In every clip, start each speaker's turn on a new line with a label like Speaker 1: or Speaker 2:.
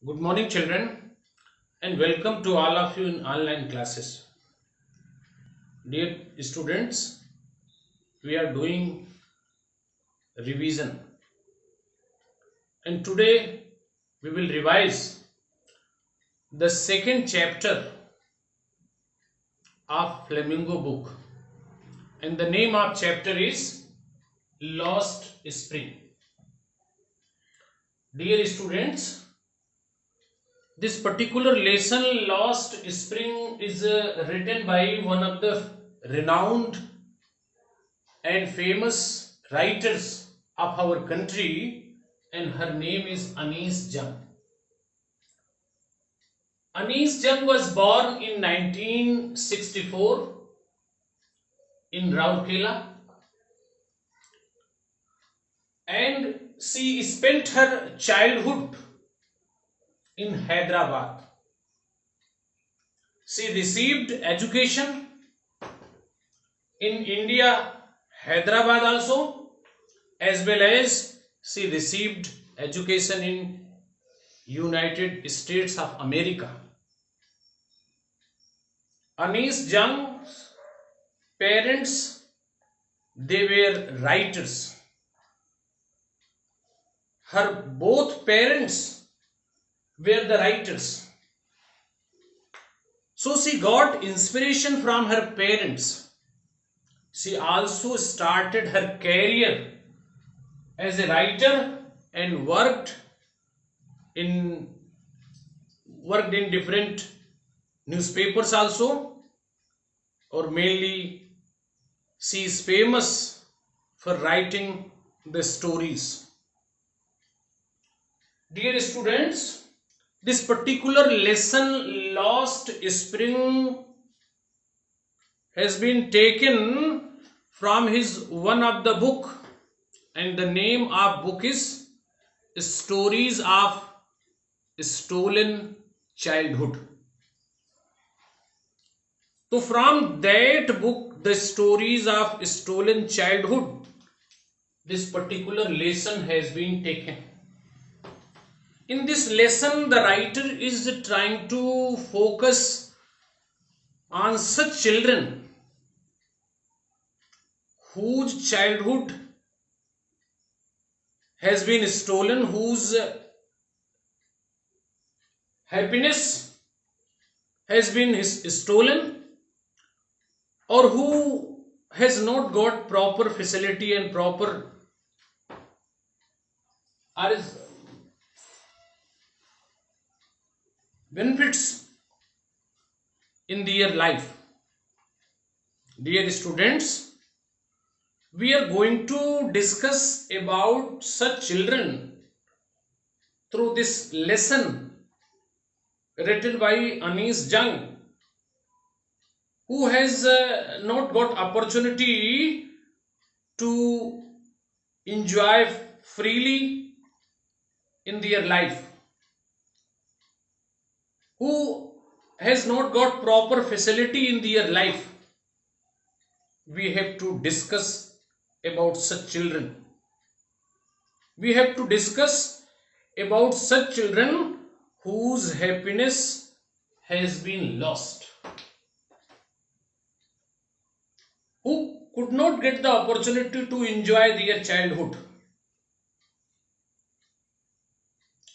Speaker 1: Good morning, children, and welcome to all of you in online classes. Dear students, we are doing revision, and today we will revise the second chapter of Flamingo book, and the name of chapter is Lost Spring. Dear students, this particular lesson, Lost Spring, is written by one of the renowned and famous writers of our country, and her name is Anees Jung. Anees Jung was born in 1964 in Rourkela, and she spent her childhood in Hyderabad. She received education in India, Hyderabad also, as well as she received education in United States of America. Anees Jung's parents, they were writers. Her both parents were the writers. So she got inspiration from her parents. She also started her career as a writer and worked in different newspapers also, or mainly she is famous for writing the stories. Dear students, this particular lesson, Lost Spring, has been taken from his one of the book, and the name of book is Stories of Stolen Childhood. So from that book, the Stories of Stolen Childhood, this particular lesson has been taken. In this lesson, the writer is trying to focus on such children whose childhood has been stolen, whose happiness has been stolen, or who has not got proper facility and proper benefits in their life. Dear students, we are going to discuss about such children through this lesson written by Anees Jung, who has not got opportunity to enjoy freely in their life, who has not got proper facility in their life. We have to discuss about such children. We have to discuss about such children whose happiness has been lost, who could not get the opportunity to enjoy their childhood.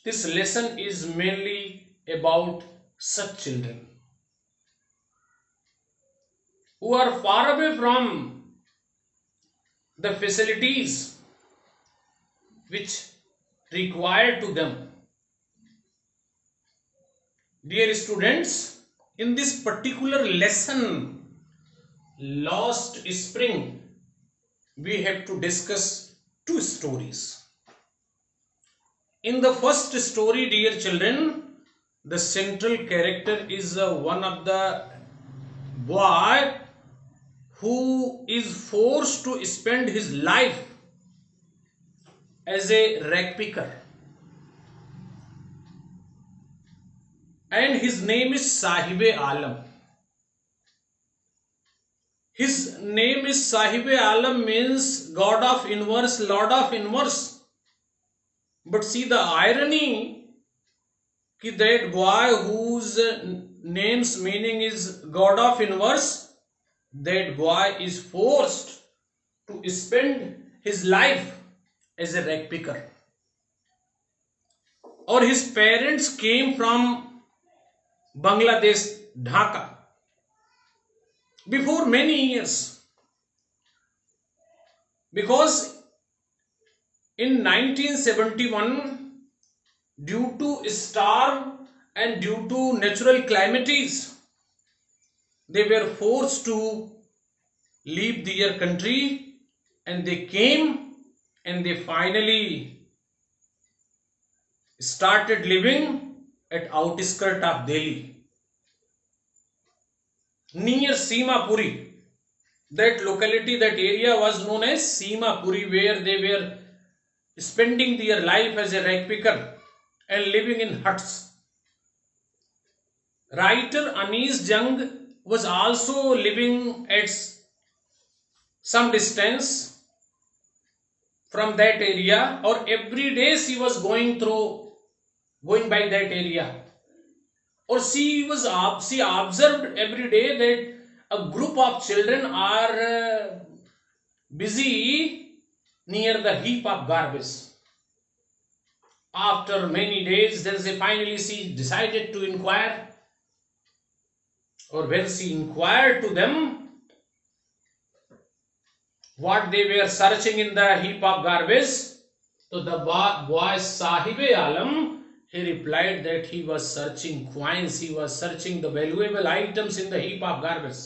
Speaker 1: This lesson is mainly about such children who are far away from the facilities which required to them. Dear students, in this particular lesson, Lost Spring, we have to discuss two stories. In the first story, dear children, the central character is one of the boy who is forced to spend his life as a rag picker, and his name is Sahibe Alam. His name is Sahibe Alam, means God of Universe, Lord of Universe. But see the irony, that boy whose name's meaning is God of universe, that boy is forced to spend his life as a rag picker. Or his parents came from Bangladesh, Dhaka, before many years, because in 1971, due to storm and due to natural calamities, they were forced to leave their country, and they came and they finally started living at outskirts of Delhi, near Simapuri. That locality, that area was known as Simapuri, where they were spending their life as a rag picker and living in huts. Writer Anis Jung was also living at some distance from that area, or every day she was going by that area, or she observed every day that a group of children are busy near the heap of garbage. After many days, then finally she decided to inquire, or when she inquired to them what they were searching in the heap of garbage, so the boy Sahibe Alam, he replied that he was searching coins, he was searching the valuable items in the heap of garbage.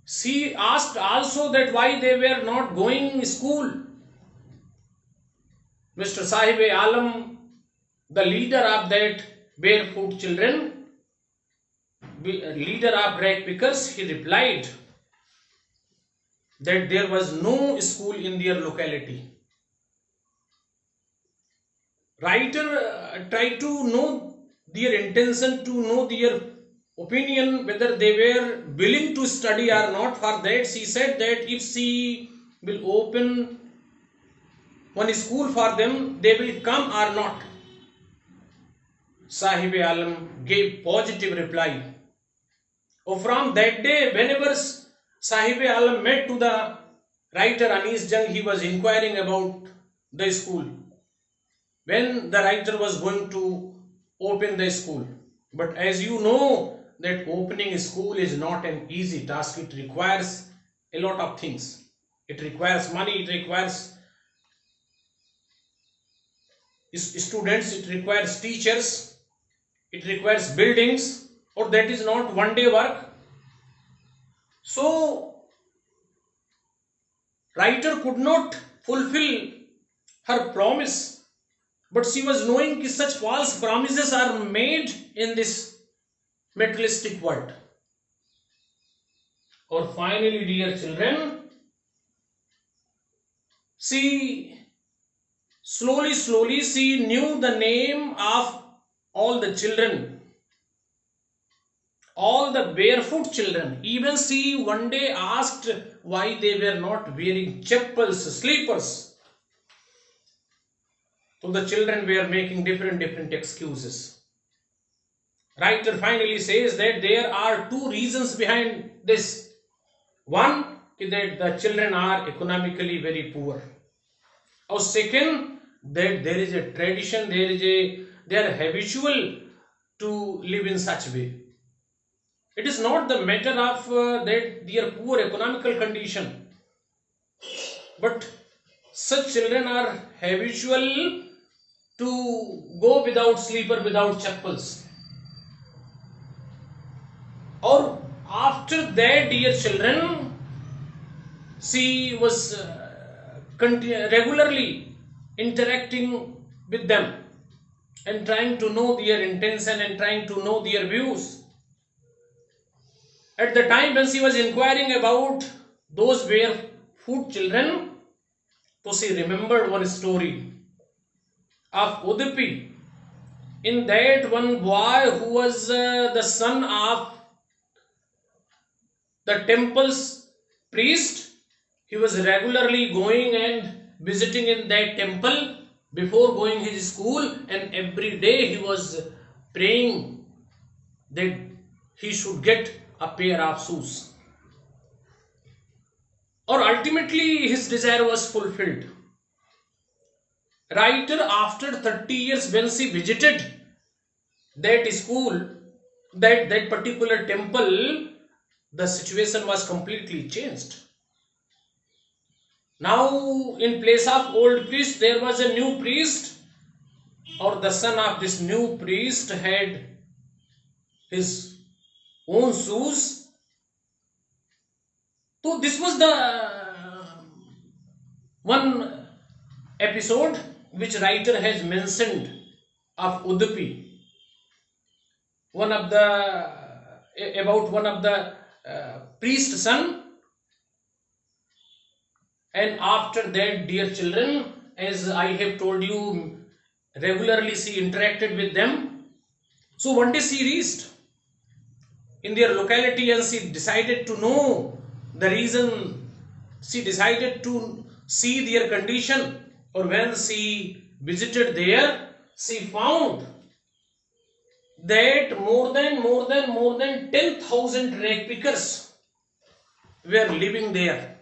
Speaker 1: She asked also that why they were not going to school. Mr. Sahibe Alam, the leader of that barefoot children, leader of rag pickers, he replied that there was no school in their locality. Writer tried to know their intention, to know their opinion, whether they were willing to study or not. For that, she said that if she will open one school for them, they will come or not. Sahib Alam gave positive reply. From that day, whenever Sahib Alam met to the writer Anis Jung, he was inquiring about the school, when the writer was going to open the school. But as you know, that opening a school is not an easy task. It requires a lot of things. It requires money, it requires students, it requires teachers, it requires buildings, or that is not one day work. So writer could not fulfill her promise, but she was knowing that such false promises are made in this materialistic world. Or finally, dear children, she slowly she knew the name of all the children, all the barefoot children. Even she one day asked why they were not wearing chappals, slippers. So the children were making different excuses. Writer finally says that there are two reasons behind this. One is that the children are economically very poor. Or second, that there is a tradition, they are habitual to live in such way. It is not the matter of that their poor economical condition, but such children are habitual to go without slipper, without chappals. Or after that, dear children, she was regularly interacting with them and trying to know their intention and trying to know their views. At the time when she was inquiring about those barefoot children, so she remembered one story of Udupi. In that, one boy who was the son of the temple's priest, he was regularly going and visiting in that temple before going his school, and every day he was praying that he should get a pair of shoes. Or ultimately his desire was fulfilled. Writer, after 30 years, when she visited that school, that particular temple, the situation was completely changed. Now in place of old priest, there was a new priest, or the son of this new priest had his own shoes. So this was the one episode which writer has mentioned of Udupi, one of the priest son. And after that, dear children, as I have told you, regularly she interacted with them. So one day she reached in their locality and she decided to know the reason. She decided to see their condition, or when she visited there, she found that more than 10,000 rag pickers were living there,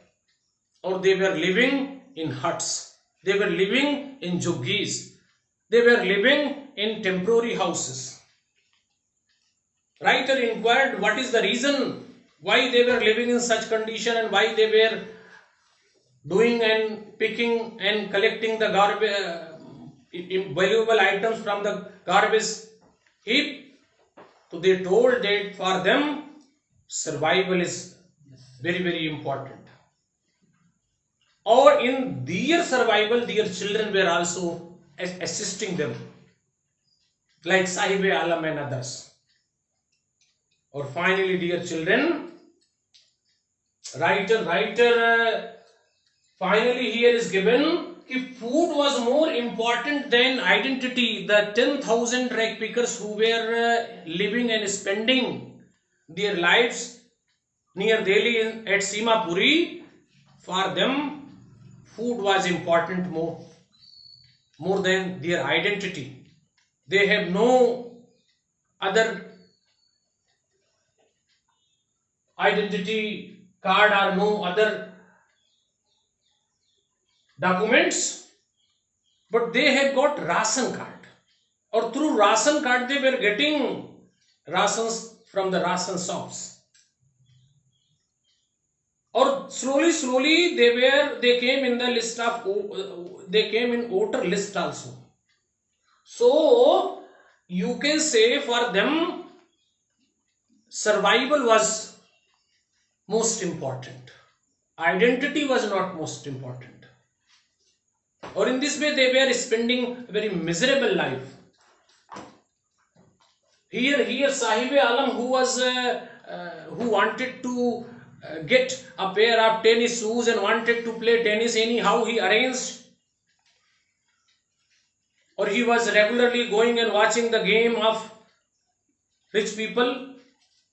Speaker 1: or they were living in huts, they were living in juggies, they were living in temporary houses. Writer inquired what is the reason why they were living in such condition and why they were doing and picking and collecting the garbage, valuable items from the garbage heap. So they told that for them survival is very important. Or in their survival, their children were also assisting them, like Sahib-e-Alam and others. Or finally, dear children, writer finally here is given if food was more important than identity. The 10,000 rag pickers who were living and spending their lives near Delhi at Simapuri, for them food was important more than their identity. They have no other identity card or no other documents, but they have got ration card, or through ration card they were getting rations from the ration shops. Or slowly they came in the list of, they came in voter list also. So you can say for them survival was most important, identity was not most important. Or in this way they were spending a very miserable life. Here Sahib-e-Alam, who wanted to get a pair of tennis shoes and wanted to play tennis anyhow, he arranged, or he was regularly going and watching the game of rich people,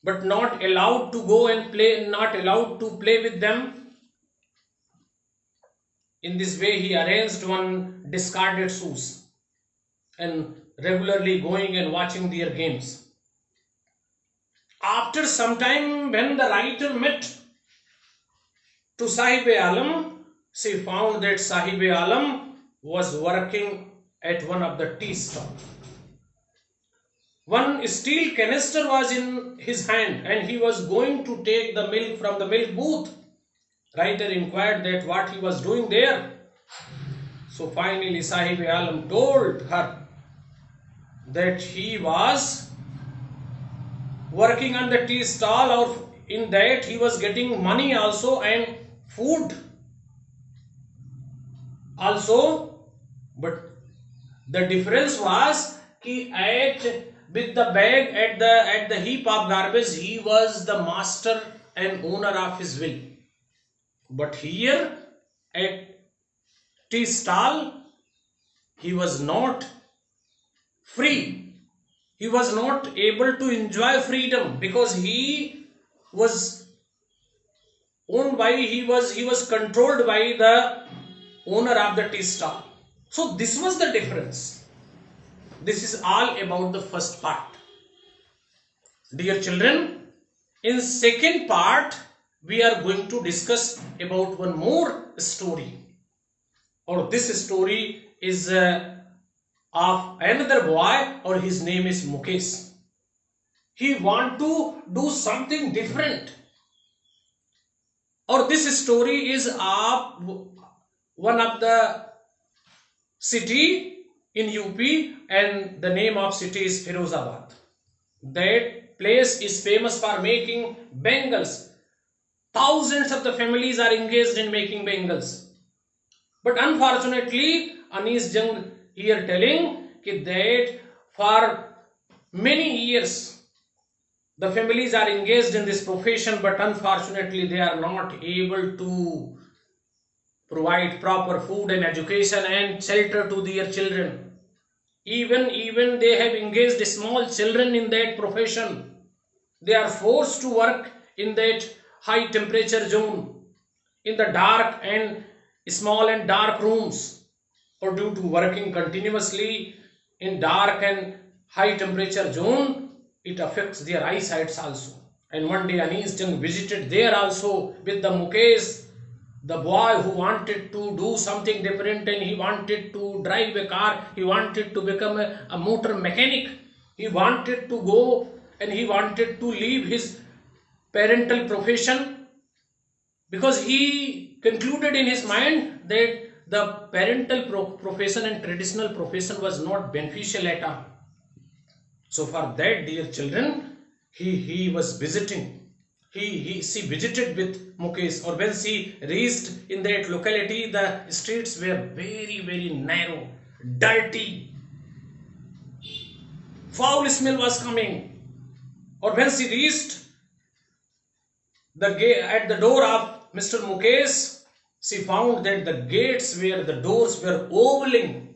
Speaker 1: but not allowed to go and play, not allowed to play with them. In this way he arranged one discarded shoes and regularly going and watching their games. After some time, when the writer met to Sahib-e-Alam, she found that Sahib-e-Alam was working at one of the tea stalls. One steel canister was in his hand and he was going to take the milk from the milk booth. Writer inquired that what he was doing there. So finally Sahib-e-Alam told her that he was working on the tea stall, or in that he was getting money also and food also, but the difference was with the bag at the heap of garbage, he was the master and owner of his will. But here at tea stall, he was not free. He was not able to enjoy freedom because he was owned by, he was controlled by the owner of the tea stall. So this was the difference. This is all about the first part. Dear children, in second part, we are going to discuss about one more story. Or this story is of another boy, or his name is Mukesh. He want to do something different. Or this story is of one of the city in UP, and the name of city is Firozabad. That place is famous for making bangles. Thousands of the families are engaged in making bangles. But unfortunately, Anis Jung here telling that for many years the families are engaged in this profession, but unfortunately they are not able to provide proper food and education and shelter to their children. Even they have engaged small children in that profession. They are forced to work in that high temperature zone, in the dark and small and dark rooms, or due to working continuously in dark and high temperature zone, it affects their eyesight also. And one day Anis Jung visited there also with the Mukesh, the boy who wanted to do something different, and he wanted to drive a car, he wanted to become a motor mechanic, he wanted to go and he wanted to leave his parental profession, because he concluded in his mind that the parental profession and traditional profession was not beneficial at all. So for that, dear children, he was visiting. She visited with Mukesh, or when she reached in that locality, the streets were very narrow, dirty. Foul smell was coming. Or when she reached at the door of Mr. Mukesh, she found that the doors were ovaling.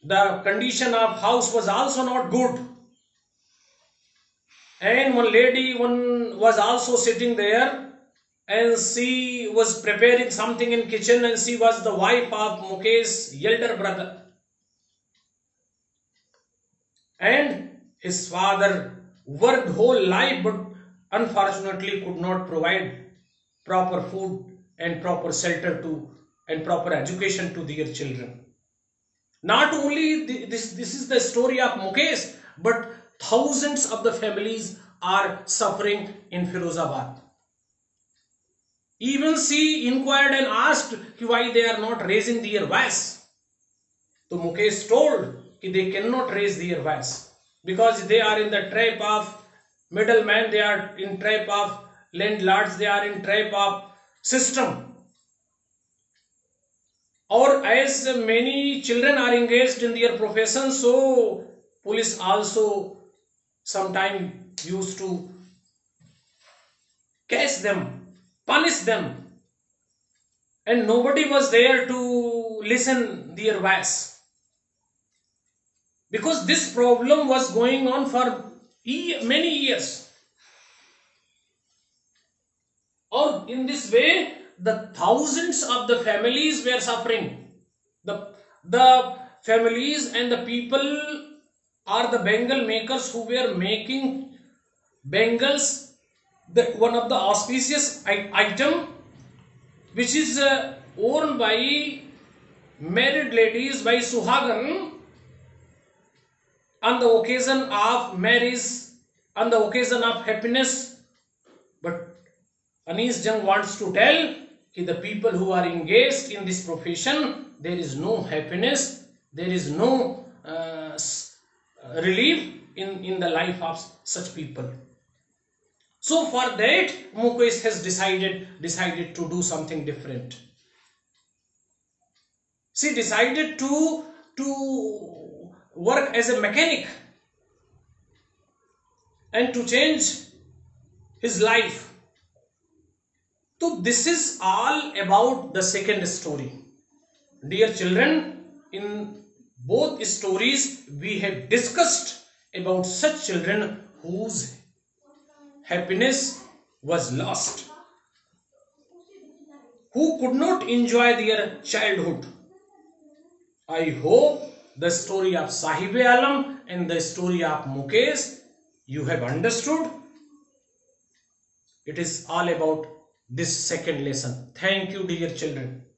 Speaker 1: The condition of house was also not good. And one lady was also sitting there, and she was preparing something in kitchen, and she was the wife of Mukesh's elder brother. And his father worked whole life, but unfortunately could not provide proper food and proper shelter to and proper education to their children. Not only this is the story of Mukesh, but thousands of the families are suffering in Firozabad. Even she inquired and asked why they are not raising their voice. So Mukesh told that they cannot raise their voice because they are in the trap of middlemen, they are in trap of landlords, they are in trap of system. Or as many children are engaged in their profession, so police also sometimes used to catch them, punish them, and nobody was there to listen their voice, because this problem was going on for many years. Or in this way, the thousands of the families were suffering. The families and the people are the bangle makers who were making bangles, one of the auspicious item which is worn by married ladies, by Suhagan, on the occasion of marriage, on the occasion of happiness. But Anis Jung wants to tell the people who are engaged in this profession, there is no happiness, there is no relief in the life of such people. So for that, Mukesh has decided to do something different. She decided to work as a mechanic and to change his life. So this is all about the second story. Dear children, in both stories we have discussed about such children whose happiness was lost, who could not enjoy their childhood, I hope the story of Sahib Alam and the story of Mukesh you have understood. It is all about this second lesson. Thank you, dear children.